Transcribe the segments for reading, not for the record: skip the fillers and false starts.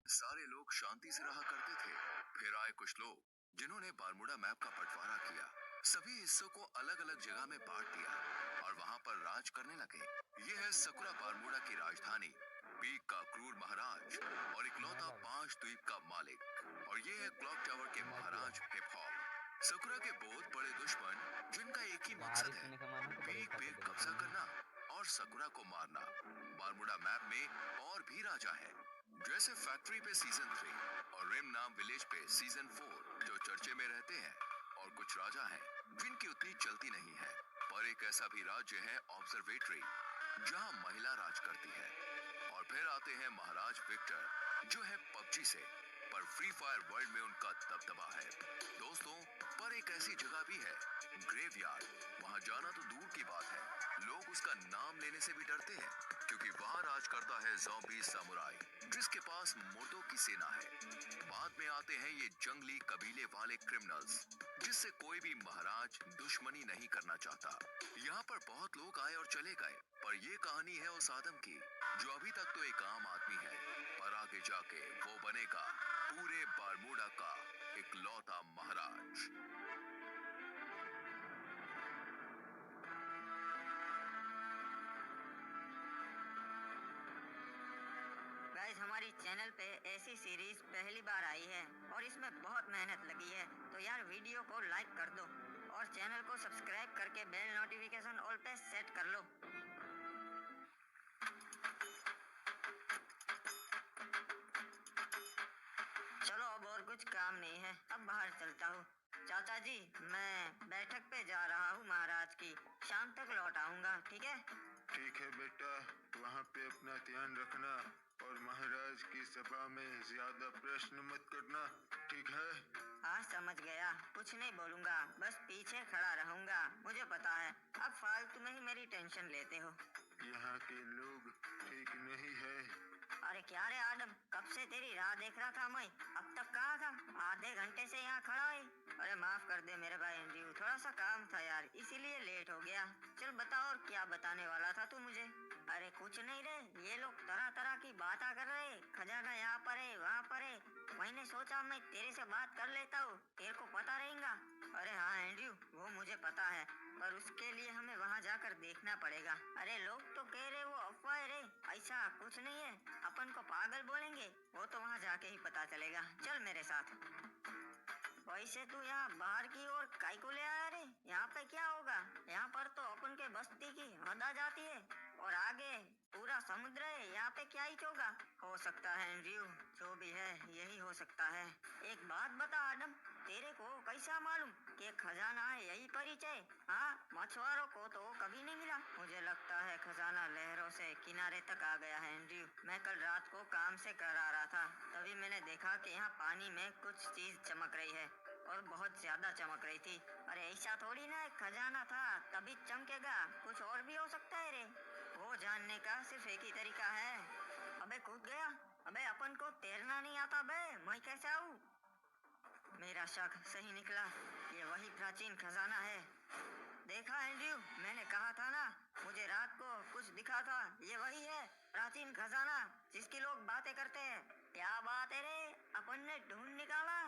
सारे लोग शांति से रहा करते थे। फिर आए कुछ लोग जिन्होंने बारमूडा मैप का बंटवारा किया, सभी हिस्सों को अलग अलग जगह में बांट दिया और वहां पर राज करने लगे। ये है सकुरा बारमूडा की राजधानी, पीक का क्रूर महाराज और इकलौता 5 द्वीप का मालिक। और ये है क्लॉक टावर के महाराज हिप हॉप। सकुरा के बहुत बड़े दुश्मन जिनका एक ही मकसद है, पीक पे कब्जा करना और सकुरा को मारना। बारमूडा मैप में और भी राजा है, जैसे फैक्ट्री पे सीजन 3 और रिम नाम विलेज पे सीजन 4 जो चर्चे में रहते हैं। और कुछ राजा हैं जिनकी उतनी चलती नहीं है। पर एक ऐसा भी राज्य है ऑब्जर्वेटरी, जहां महिला राज करती है। और फिर आते हैं महाराज विक्टर, जो है पबजी से, पर फ्री फायर वर्ल्ड में उनका दबदबा है। दोस्तों, पर एक ऐसी जगह भी है, ग्रेवयार्ड। वहां जाना तो दूर की बात है, लोग उसका नाम लेने से भी डरते हैं, क्योंकि वहां राज करता है ज़ॉम्बी समुराई, जिसके पास मुर्दों की सेना है। बाद में आते हैं ये जंगली कबीले वाले क्रिमिनल्स, जिससे कोई भी महाराज दुश्मनी नहीं करना चाहता। यहाँ पर बहुत लोग आए और चले गए, पर ये कहानी है उस आदम की जो अभी तक तो एक आम आदमी है, पर आगे जाके वो बनेगा पूरे बारमूडा का इकलौता महाराज। गाइस, हमारी चैनल पे ऐसी सीरीज पहली बार आई है और इसमें बहुत मेहनत लगी है, तो यार वीडियो को लाइक कर दो और चैनल को सब्सक्राइब करके बेल नोटिफिकेशन ऑल पे सेट कर लो। चलो, अब और कुछ काम नहीं है, अब बाहर चलता हूँ। चाचा जी, मैं बैठक पे जा रहा हूँ महाराज की, शाम तक लौट आऊंगा, ठीक है? ठीक है बेटा, वहाँ पे अपना ध्यान रखना और महाराज की सभा में ज्यादा प्रश्न मत करना, ठीक है? हाँ, समझ गया, कुछ नहीं बोलूंगा, बस पीछे खड़ा रहूंगा, मुझे पता है। अब फालतू में ही मेरी टेंशन लेते हो। यहाँ के लोग ठीक नहीं है। अरे क्या रे आदम, कब से तेरी राह देख रहा था मैं, अब तक कहाँ था? आधे घंटे से यहाँ खड़ा है। अरे माफ कर दे मेरे भाई एंड्रयू, थोड़ा सा काम था यार, इसीलिए लेट हो गया। चल बताओ, और क्या बताने वाला था तू मुझे? अरे कुछ नहीं रे, ये लोग तरह तरह की बातें कर रहे, खजाना यहाँ पर है वहाँ पर है। मैंने सोचा मैं तेरे से बात कर लेता हूँ, तेरे को पता रहेगा। अरे हाँ एंड्रयू, वो मुझे पता है, पर उसके लिए हमें वहाँ जाकर देखना पड़ेगा। अरे लोग तो कह रहे वो अफवाह है रे, ऐसा कुछ नहीं है, अपन को पागल बोलेंगे, वो तो वहाँ जाके ही पता चलेगा। चल मेरे साथ। वैसे तू यहाँ बाहर की ओर काई को ले आया रे? यहाँ पे क्या होगा? यहाँ पर तो अपन के बस्ती की हद आ जाती है और आगे पूरा समुद्र है, यहाँ पे क्या ही होगा? हो सकता है एंड्रयू, जो भी है यही हो सकता है। एक बात बता आदम, तेरे को कैसा मालूम कि खजाना है यही परिचय? हाँ, मछुआरों को तो कभी नहीं मिला। मुझे लगता है खजाना लहरों से किनारे तक आ गया है एंड्रयू। मैं कल रात को काम से घर आ रहा था, तभी मैंने देखा कि यहाँ पानी में कुछ चीज चमक रही है और बहुत ज्यादा चमक रही थी। अरे ऐसा थोड़ी ना खजाना था तभी चमकेगा, कुछ और भी हो सकता है रे। वो जानने का सिर्फ एक ही तरीका है। अबे कूद गया। अबे अपन को तैरना नहीं आता बे, मैं कैसे आऊँ? मेरा शक सही निकला, ये वही प्राचीन खजाना है। देखा एंड्रयू, मैंने कहा था ना, मुझे रात को कुछ दिखा था, ये वही है प्राचीन खजाना जिसकी लोग बातें करते हैं। क्या बात है रे, अपन ने ढूंढ निकाला।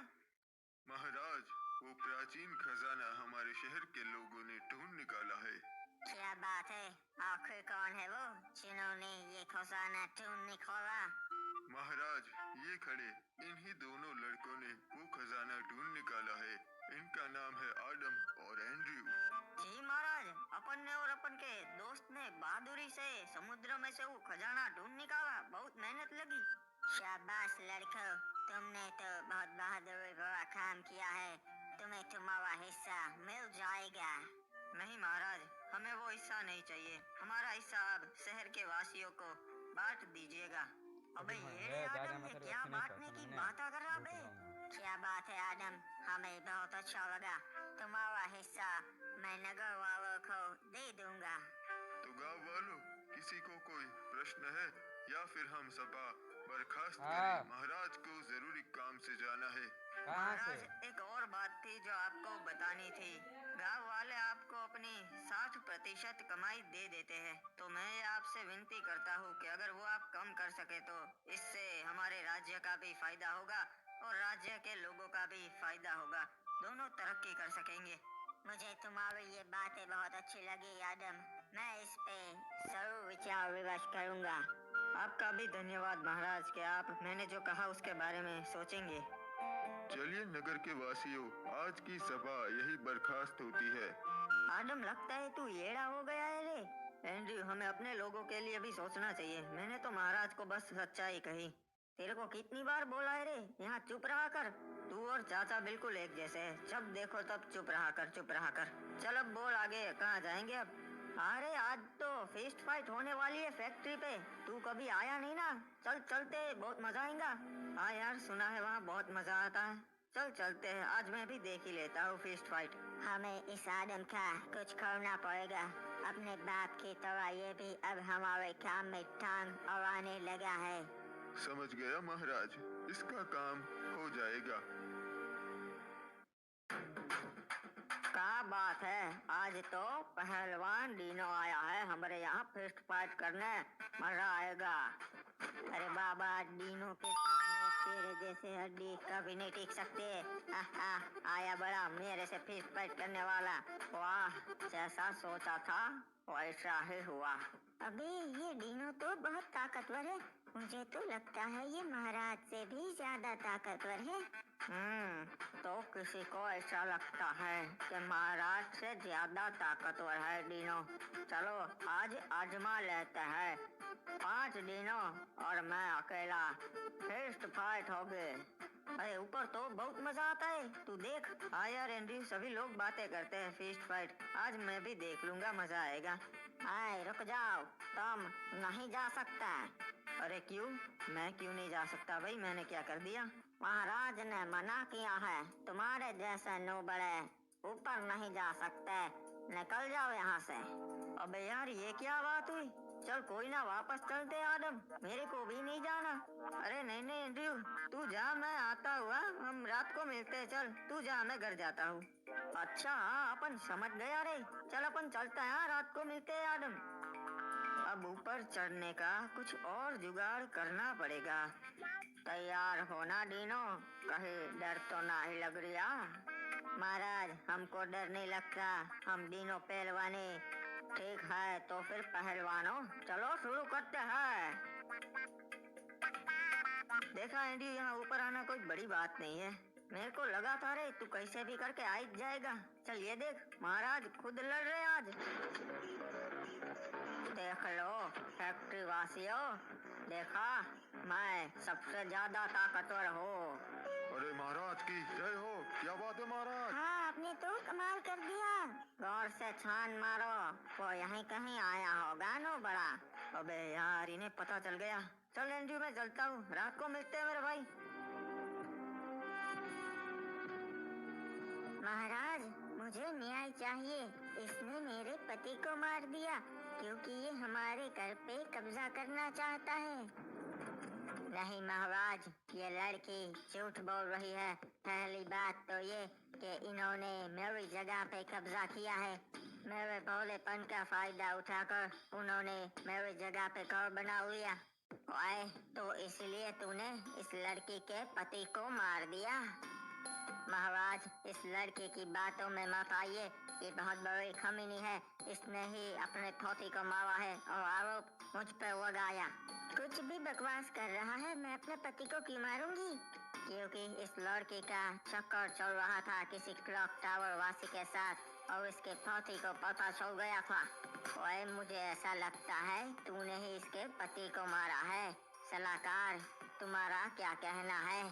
महाराज, वो प्राचीन खजाना हमारे शहर के लोगों ने ढूंढ निकाला है। क्या बात है? आखिर कौन है वो जिन्होंने ये खजाना ढूंढ निकाला? महाराज, ये खड़े इन्हीं दोनों लड़कों ने वो खजाना ढूंढ निकाला है। इनका नाम है आदम और एंड्रयू। जी महाराज, अपन ने और अपन के दोस्त ने बहादुरी से समुद्र में से वो खजाना ढूंढ निकाला, बहुत मेहनत लगी। शाबाश लड़कों, तुमने तो बहुत बहादुरी भरा काम किया है, तुम्हें तुम्हारा हिस्सा मिल जाएगा। नहीं महाराज, हमें वो हिस्सा नहीं चाहिए, हमारा हिस्सा अब शहर के वासियों को बांट दीजिएगा। अबे ये आदम, ये क्या बांटने की बात कर रहा बे? क्या बात है आदम, हमें बहुत अच्छा लगा, तुम्हारा हिस्सा मैं नगर वालों को दे दूंगा। तो गांव वालों, किसी को कोई प्रश्न है या फिर हम सभा बर्खास्त करें? महाराज को जरूरी काम से जाना है। कहाँ से? महाराज एक और बात थी जो आपको बतानी थी। गांव वाले आपको अपनी 60% कमाई दे देते हैं, तो मैं आपसे विनती करता हूँ कि अगर वो आप कम कर सके तो इससे हमारे राज्य का भी फायदा होगा और राज्य के लोगों का भी फायदा होगा, दोनों तरक्की कर सकेंगे। मुझे तुम्हारी ये बातें बहुत अच्छी लगी आदम, मैं इस पे जरूर विचार विमर्श करूंगा। आपका भी धन्यवाद महाराज कि आप मैंने जो कहा उसके बारे में सोचेंगे। चलिए नगर के वासियों, आज की सभा यही बर्खास्त होती है। आदम लगता है तू येड़ा हो गया है रे। एंड्रयू हमें अपने लोगों के लिए भी सोचना चाहिए। मैंने तो महाराज को बस सच्चाई कही। तेरे को कितनी बार बोला है रे, यहाँ चुप रहा कर। तू और चाचा बिल्कुल एक जैसे है, जब देखो तब चुप रहा कर चुप रहा कर। चल अब बोल आगे, कहाँ जाएंगे अब? अरे आज तो फिस्ट फाइट होने वाली है फैक्ट्री पे, तू कभी आया नहीं ना। चल चलते, बहुत मजा आएगा। हाँ यार, सुना है वहाँ बहुत मजा आता है। चल चलते हैं, आज मैं भी देख ही लेता हूँ फिस्ट फाइट। हमें इस आदम का कुछ करना पड़ेगा। अपने बाप की तरह ये भी अब हमारे काम में टांग अड़ाने लगा है। समझ गया महाराज, इसका काम हो जाएगा। क्या बात है, आज तो पहलवान डीनो आया है हमारे यहाँ फिस्ट फाइट करने, मजा आएगा। अरे बाबा, डीनो के सामने तेरे जैसे हड्डी कभी नहीं टिक सकते। आया बड़ा मेरे से फिस्ट फाइट करने वाला। वाह, जैसा सोचा था वैसा ही हुआ। अबे ये डीनो तो बहुत ताकतवर है, मुझे तो लगता है ये महाराज से भी ज्यादा ताकतवर है। तो किसी को ऐसा लगता है कि महाराज से ज्यादा ताकतवर है डीनो। चलो आज आजमा लेते हैं। 5 डीनो और मैं अकेला, फिस्ट फाइट होगी। अरे ऊपर तो बहुत मजा आता है, तू देख। हाँ यार एंड्रयू, सभी लोग बातें करते हैं फिस्ट फाइट, आज मैं भी देख लूंगा, मजा आएगा। हाय रुक जाओ, तुम नहीं जा सकता। अरे क्यों? मैं क्यों नहीं जा सकता भाई, मैंने क्या कर दिया? महाराज ने मना किया है, तुम्हारे जैसे नूबड़े ऊपर नहीं जा सकते, निकल जाओ यहाँ से। अबे यार ये क्या बात हुई? चल कोई ना, वापस चलते आदम, मेरे को भी नहीं जाना। अरे नहीं नहीं एंड्रयू, तू जा, मैं आता हुआ, हम रात को मिलते हैं। चल तू जा, मैं घर जाता हूँ। अच्छा हाँ, अपन समझ गया रे। चल अपन चलते हैं, रात को मिलते हैं आदम। अब ऊपर चढ़ने का कुछ और जुगाड़ करना पड़ेगा। तैयार होना डीनो, कहीं डर तो नहीं लग रहा? महाराज हमको डर नहीं लगता, हम डीनो पहलवानी। ठीक है तो फिर पहलवानों, चलो शुरू करते हैं। देखा एंडी, यहाँ ऊपर आना कोई बड़ी बात नहीं है। मेरे को लगा था रे तू कैसे भी करके आ ही जाएगा। चल ये देख, महाराज खुद लड़ रहे आज। देख लो फैक्ट्री वासियों, देखा मैं सबसे ज्यादा ताकतवर हूँ। अरे महाराज की जय हो, क्या बात है महाराज। हाँ आपने तो कमाल कर दिया। गौर से छान मारो, वो यहीं कहीं आया होगा नो बड़ा। अबे यार, इन्हें पता चल गया। चल एंड्रयू मैं चलता हूँ, रात को मिलते हैं मेरे भाई। महाराज मुझे न्याय चाहिए, इसने मेरे पति को मार दिया क्योंकि ये हमारे घर पे कब्जा करना चाहता है। नहीं महाराज, ये लड़की झूठ बोल रही है। पहली बात तो ये कि इन्होंने मेरी जगह पे कब्जा किया है। मेरे भोलेपन का फायदा उठाकर उन्होंने मेरी जगह पे घर बना लिया। ओए, तो इसलिए तूने इस लड़की के पति को मार दिया। महाराज इस लड़के की बातों में मत आइए, ये बहुत बड़ी खमीनी है। इसने ही अपने थोती को मारा है और आरोप मुझ पर लगाया। कुछ भी बकवास कर रहा है, मैं अपने पति को क्यों मारूंगी? क्योंकि इस लड़के का चक्कर चल रहा था किसी क्लॉक टावर वासी के साथ और इसके थोती को पता चल गया था। ओए, मुझे ऐसा लगता है तूने ही इसके पति को मारा है। सलाहकार, तुम्हारा क्या कहना है?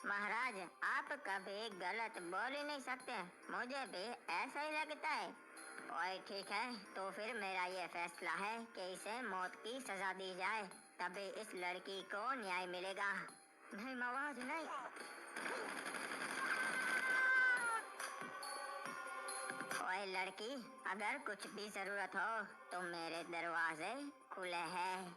महाराज आप कभी गलत बोल ही नहीं सकते, मुझे भी ऐसा ही लगता है। ओए ठीक है, तो फिर मेरा ये फैसला है कि इसे मौत की सजा दी जाए, तभी इस लड़की को न्याय मिलेगा। नहीं महाराज नहीं। ओए लड़की, अगर कुछ भी जरूरत हो तो मेरे दरवाजे खुले हैं।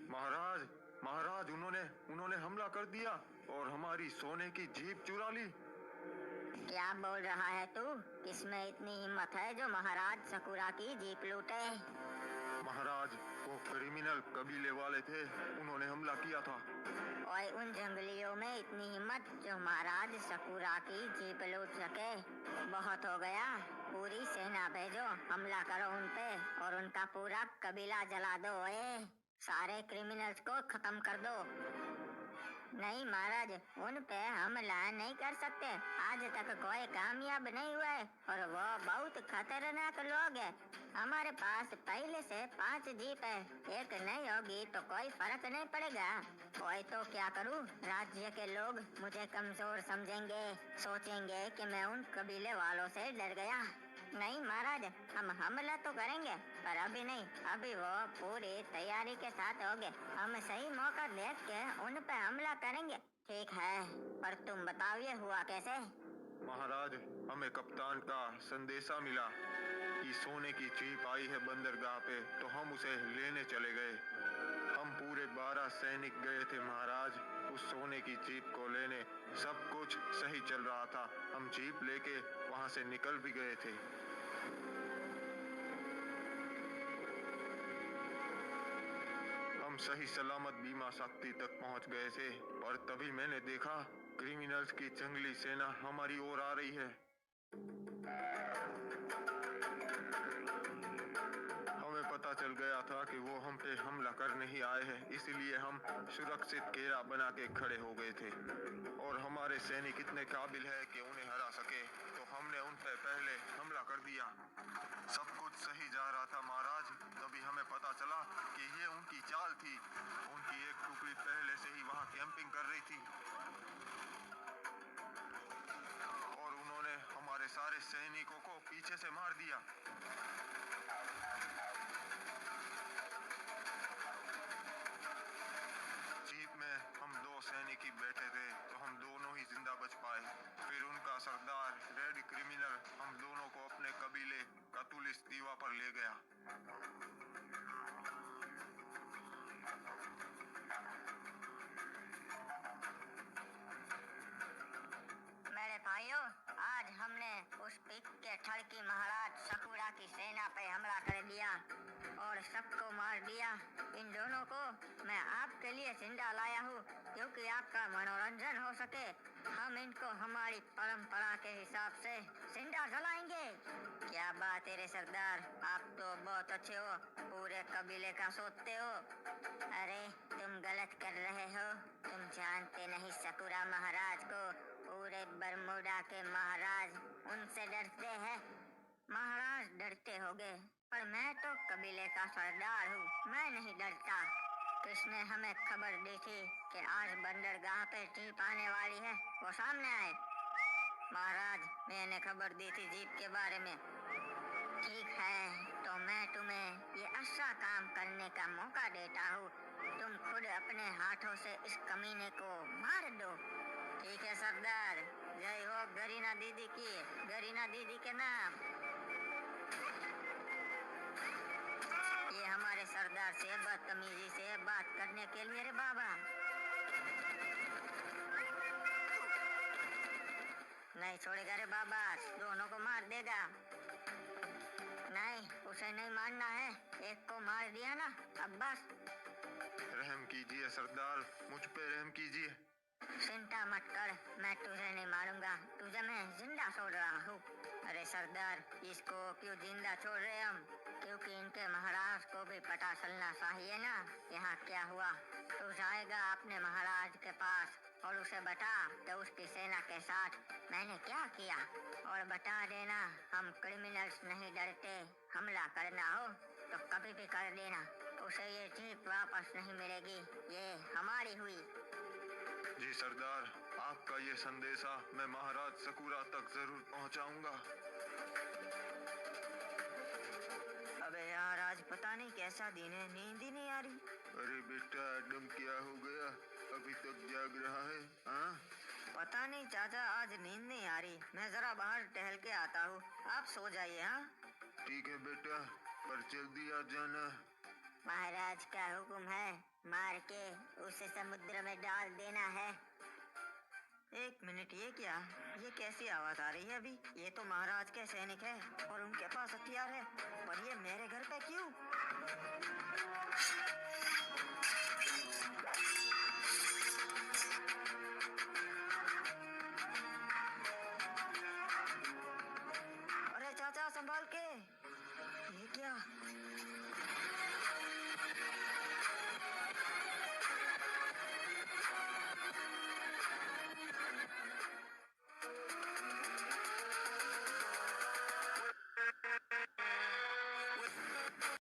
महाराज उन्होंने हमला हमला कर दिया और हमारी सोने की जीप चुरा ली। क्या बोल रहा है तू? किसमें इतनी हिम्मत है जो महाराज सकुरा की जीप लूटे? महाराज, वो क्रिमिनल कबीले वाले थे, उन्होंने हमला किया था। और उन जंगलियों में इतनी हिम्मत जो महाराज सकुरा की जीप लूट सके? बहुत हो गया, पूरी सेना भेजो, हमला करो उन पे और उनका पूरा कबीला जला दो। सारे क्रिमिनल्स को खत्म कर दो। नहीं महाराज, उन पे हमला नहीं कर सकते। आज तक कोई कामयाब नहीं हुआ है और वो बहुत खतरनाक लोग हैं। हमारे पास पहले से 5 जीप है, एक नहीं होगी तो कोई फर्क नहीं पड़ेगा। कोई तो क्या करूं? राज्य के लोग मुझे कमजोर समझेंगे, सोचेंगे कि मैं उन कबीले वालों से डर गया। नहीं महाराज, हम हमला तो करेंगे पर अभी नहीं, अभी वो पूरी तैयारी के साथ होंगे। हम सही मौका देख के उन पे हमला करेंगे। ठीक है, पर तुम बताओ ये हुआ कैसे? महाराज, हमें कप्तान का संदेशा मिला कि सोने की जीप आई है बंदरगाह पे, तो हम उसे लेने चले गए। हम पूरे 12 सैनिक गए थे महाराज उस सोने की जीप को लेने। सब कुछ सही चल रहा था, हम जीप लेके वहां से निकल भी गए थे। हम सही सलामत बीमा शक्ति तक पहुंच गए थे और तभी मैंने देखा क्रिमिनल्स की जंगली सेना हमारी ओर आ रही है। हमें पता चल गया था कि वो हम पे हमला करने ही आए हैं, इसलिए हम सुरक्षित घेरा बना के खड़े हो गए थे। और हमारे सैनिक इतने काबिल है कि उन्हें हरा सके, तो हमने उन पे पहले हमला कर दिया। सब कुछ सही जा रहा था महाराज, तभी हमें पता चला कि ये उनकी चाल थी। उनकी एक टुकड़ी पहले से ही वहाँ कैंपिंग कर रही थी और उन्होंने हमारे सारे सैनिकों को पीछे से मार दिया। जीप में हम 2 सैनिक ही बैठे थे, तो हम दोनों ही जिंदा बच पाए। फिर उनका सरदार रेड क्रिमिनल हम दोनों को अपने कबीले कतुलिस दीवा पर ले गया। मेरे भाइयों, आज हमने उस पिक के ठड़की महाराज सकुरा की सेना पे हमला कर दिया और सबको मार दिया। इन दोनों को मैं आपके लिए जिंदा लाया हूँ क्योंकि आपका मनोरंजन हो सके। हम इनको हमारी परंपरा के हिसाब से जिंदा जलाएंगे। क्या बात है रे सरदार, आप तो बहुत अच्छे हो, पूरे कबीले का सोचते हो। अरे तुम गलत कर रहे हो, तुम जानते नहीं सकुरा महाराज को। पूरे बरमूडा के महाराज उनसे डरते हैं। महाराज डरते होंगे पर मैं तो कबीले का सरदार हूँ, मैं नहीं डरता। किसने हमें खबर दी थी कि आज बंदरगाह पे जीप आने वाली है? वो सामने आए। महाराज, मैंने खबर दी थी जीप के बारे में। ठीक है, तो मैं तुम्हें ये अच्छा काम करने का मौका देता हूँ। तुम खुद अपने हाथों से इस कमीने को मार दो। ठीक है सरदार, जय हो गरीना दीदी की, गरीना दीदी के नाम। ये हमारे सरदार से बदतमीजी से बात करने के लिए रे बाबा। नहीं छोड़ेगा रे बाबा, दोनों को मार देगा। नहीं, उसे नहीं मारना है, एक को मार दिया ना, अब बस। रहम कीजिए सरदार, मुझ पे रहम कीजिए। चिंता मत कर, मैं तुझे नहीं मारूंगा, तुझे मैं जिंदा छोड़ रहा हूँ। अरे सरदार, इसको क्यों जिंदा छोड़ रहे हम? क्योंकि इनके महाराज को भी पता चलना चाहिए ना यहाँ क्या हुआ। तू जाएगा अपने महाराज के पास और उसे बता कि उसकी सेना के साथ मैंने क्या किया, और बता देना हम क्रिमिनल्स नहीं डरते, हमला करना हो तो कभी भी कर देना। उसे ये जीप वापस नहीं मिलेगी, ये हमारी हुई। जी सरदार, आपका ये संदेशा मैं महाराज सकुरा तक जरूर पहुंचाऊंगा। अबे यार, आज पता नहीं कैसा दिन है, नींद ही नहीं आ रही। अरे बेटा, डम क्या हो गया, अभी तक जाग रहा है? हाँ, पता नहीं चाचा, आज नींद नहीं आ रही, मैं जरा बाहर टहल के आता हूँ, आप सो जाइए। हाँ ठीक है बेटा, पर जल्दी आ जाना। महाराज का हुक्म है। मार के उसे समुद्र में डाल देना है। एक मिनट, ये क्या? ये कैसी आवाज आ रही है अभी? ये तो महाराज के सैनिक है और उनके पास हथियार है, पर ये मेरे घर पे क्यों? अरे चाचा, संभाल के! ये क्या?